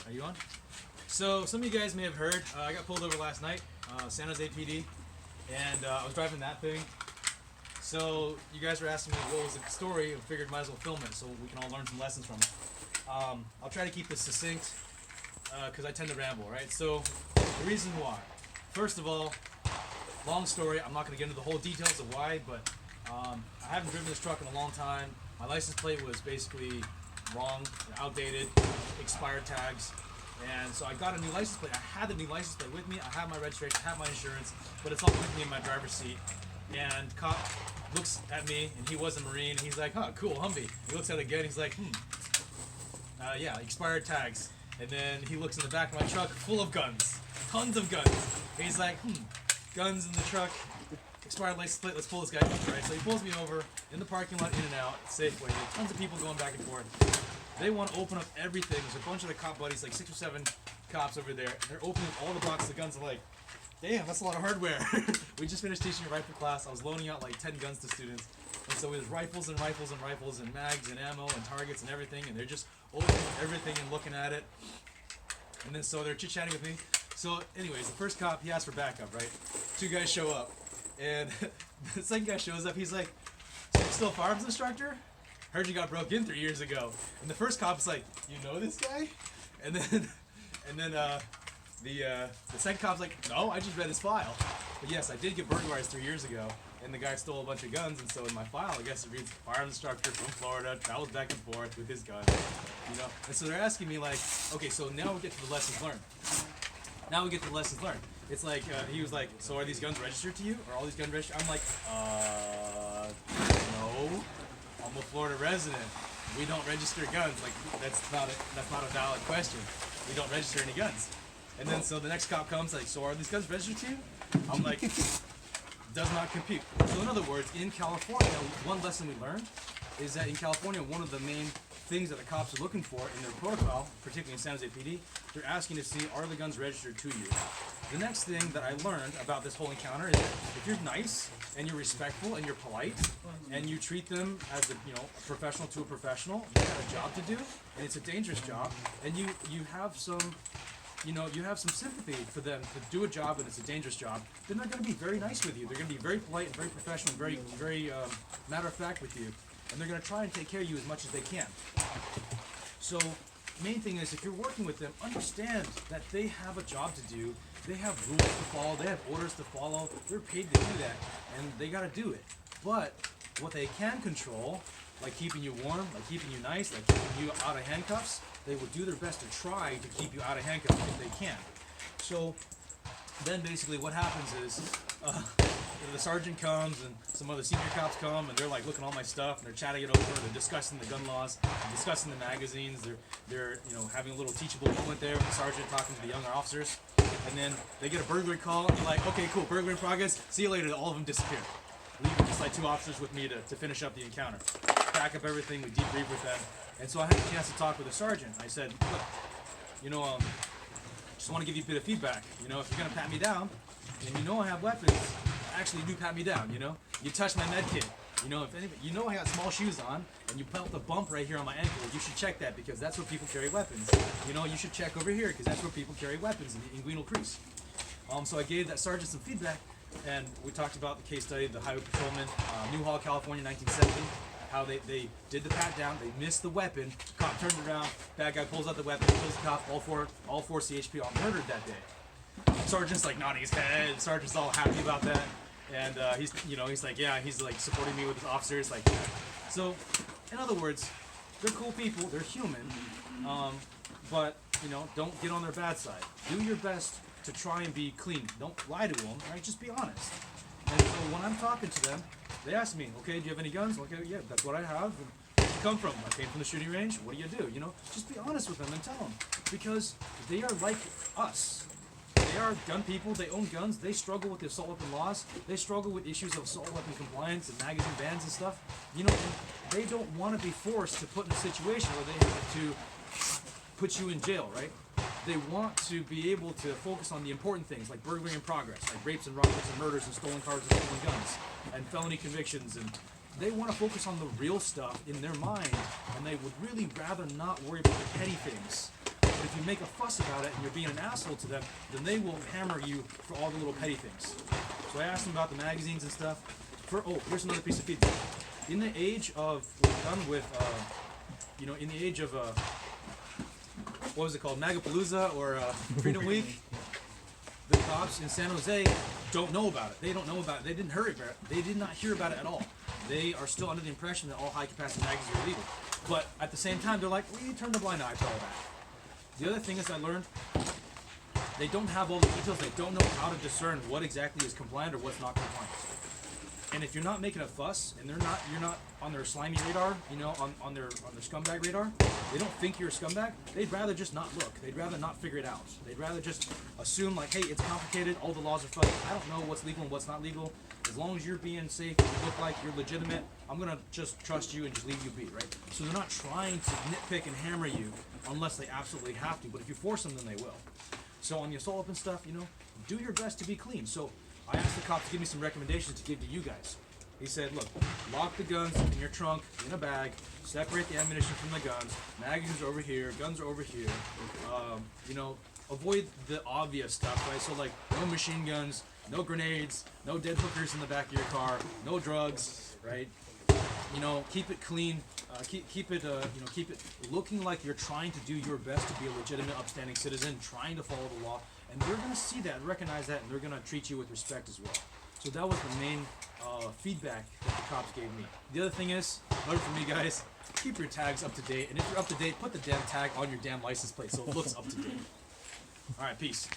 Are you on? So some of you guys may have heard, I got pulled over last night, San Jose PD, and I was driving that thing. So you guys were asking me what was the story, and figured might as well film it so we can all learn some lessons from it. I'll try to keep this succinct because I tend to ramble, right? So the reason why. First of all, long story, I'm not going to get into the whole details of why, but I haven't driven this truck in a long time. My license plate was basically wrong, outdated, expired tags. And so I got a new license plate. I had the new license plate with me. I have my registration, I have my insurance, but it's all with me in my driver's seat. And cop looks at me, and he was a Marine. And he's like, "Huh, cool, Humvee." He looks at it again. He's like, yeah, expired tags." And then he looks in the back of my truck, full of guns, tons of guns. And he's like, guns in the truck, expired license plate. Let's pull this guy over, right? So he pulls me over in the parking lot, in and out, Safeway. Tons of people going back and forth. They want to open up everything. There's a bunch of the cop buddies, like 6 or 7 cops over there. They're opening all the boxes of guns. I'm like, damn, that's a lot of hardware. We just finished teaching a rifle class. I was loaning out like 10 guns to students. And so it was rifles and rifles and rifles and mags and ammo and targets and everything. And they're just opening everything and looking at it. And then so they're chit-chatting with me. So anyways, the first cop, he asked for backup, right? 2 guys show up. And the second guy shows up. He's like, "So you're still a firearms instructor? Heard you got broke in 3 years ago." And the first cop's like, "You know this guy?" And then the second cop's like, "No, I just read his file." But yes, I did get burglarized 3 years ago, and the guy stole a bunch of guns, and so in my file, I guess it reads firearms instructor from Florida, travels back and forth with his gun, you know. And so they're asking me like, okay, so now we get to the lessons learned. It's like, he was like, "So are these guns registered to you? Are all these guns registered?" I'm like, no. I'm a Florida resident. We don't register guns. Like, that's not a valid question. We don't register any guns. And then so the next cop comes like, "So are these guns registered to you?" I'm like, does not compute. So in other words, in California, one lesson we learned is that in California, one of the main things that the cops are looking for in their protocol, particularly in San Jose PD, they're asking to see, are the guns registered to you? The next thing that I learned about this whole encounter is that if you're nice and you're respectful and you're polite and you treat them as a professional to a professional, they have a job to do and it's a dangerous job, and you have some sympathy for them to do a job and it's a dangerous job, then they're going to be very nice with you. They're going to be very polite and very professional and very matter of fact with you, and they're going to try and take care of you as much as they can. So main thing is, if you're working with them, understand that they have a job to do. They have rules to follow. They have orders to follow. They're paid to do that, and they got to do it. But what they can control, like keeping you warm, like keeping you nice, like keeping you out of handcuffs, they will do their best to try to keep you out of handcuffs if they can. So then basically what happens is the sergeant comes and some other senior cops come and they're like looking at all my stuff and they're chatting it over. They're discussing the gun laws, discussing the magazines. They're having a little teachable moment there with the sergeant talking to the younger officers. And then they get a burglary call and they're like, "Okay, cool, burglary in progress. See you later." All of them disappear. Leaving just like 2 officers with me to finish up the encounter. Pack up everything, we debrief with them. And so I had a chance to talk with the sergeant. I said, "Look, just want to give you a bit of feedback. If you're going to pat me down, and I have weapons, actually do pat me down, You touch my med kit. If anybody, I got small shoes on, and you felt a bump right here on my ankle, you should check that because that's where people carry weapons. You should check over here because that's where people carry weapons in inguinal crease." So I gave that sergeant some feedback, and we talked about the case study of the highway patrolman, Newhall, California, 1970. How they did the pat down, they missed the weapon, cop turned around, bad guy pulls out the weapon, kills the cop, all four CHP all murdered that day. Sergeant's like nodding his head, sergeant's all happy about that, and he's like, yeah, he's like supporting me with his officers, like, so, in other words, they're cool people, they're human, but, don't get on their bad side. Do your best to try and be clean. Don't lie to them, right? Just be honest. And so when I'm talking to them, they ask me, "Okay, do you have any guns?" Okay, yeah, that's what I have. And where'd you come from? I came from the shooting range. What do you do? Just be honest with them and tell them. Because they are like us. They are gun people. They own guns. They struggle with the assault weapon laws. They struggle with issues of assault weapon compliance and magazine bans and stuff. And they don't want to be forced to put in a situation where they have to put you in jail, right? They want to be able to focus on the important things like burglary in progress, like rapes and robberies and murders and stolen cars and stolen guns and felony convictions, and they want to focus on the real stuff in their mind, and they would really rather not worry about the petty things But if you make a fuss about it and you're being an asshole to them, then they will hammer you for all the little petty things. So I asked them about the magazines and stuff. Here's another piece of feedback. In the age of, we're done with, in the age of, what was it called, Magapalooza or Freedom Week, the cops in San Jose don't know about it. They don't know about it. They didn't hear about it. They did not hear about it at all. They are still under the impression that all high-capacity magazines are illegal. But at the same time, they're like, we turn a blind eye to all that. The other thing is I learned, they don't have all the details. They don't know how to discern what exactly is compliant or what's not compliant. And if you're not making a fuss, and you're not on their slimy radar, on their scumbag radar, they don't think you're a scumbag. They'd rather just not look. They'd rather not figure it out. They'd rather just assume like, hey, it's complicated. All the laws are fuzzy. I don't know what's legal and what's not legal. As long as you're being safe, and you look like you're legitimate, I'm gonna just trust you and just leave you be, right? So they're not trying to nitpick and hammer you unless they absolutely have to. But if you force them, then they will. So on the assault weapon stuff, do your best to be clean. So I asked the cop to give me some recommendations to give to you guys. He said, look, lock the guns in your trunk, in a bag, separate the ammunition from the guns, magazines are over here, guns are over here, avoid the obvious stuff, right? So like, no machine guns, no grenades, no dead hookers in the back of your car, no drugs, right? Keep it clean, keep it looking like you're trying to do your best to be a legitimate, upstanding citizen, trying to follow the law, and they're gonna see that and recognize that, and they're gonna treat you with respect as well. So that was the main feedback that the cops gave me. The other thing is, learn from me guys, keep your tags up to date, and if you're up to date, put the damn tag on your damn license plate so it looks up to date. Alright, peace.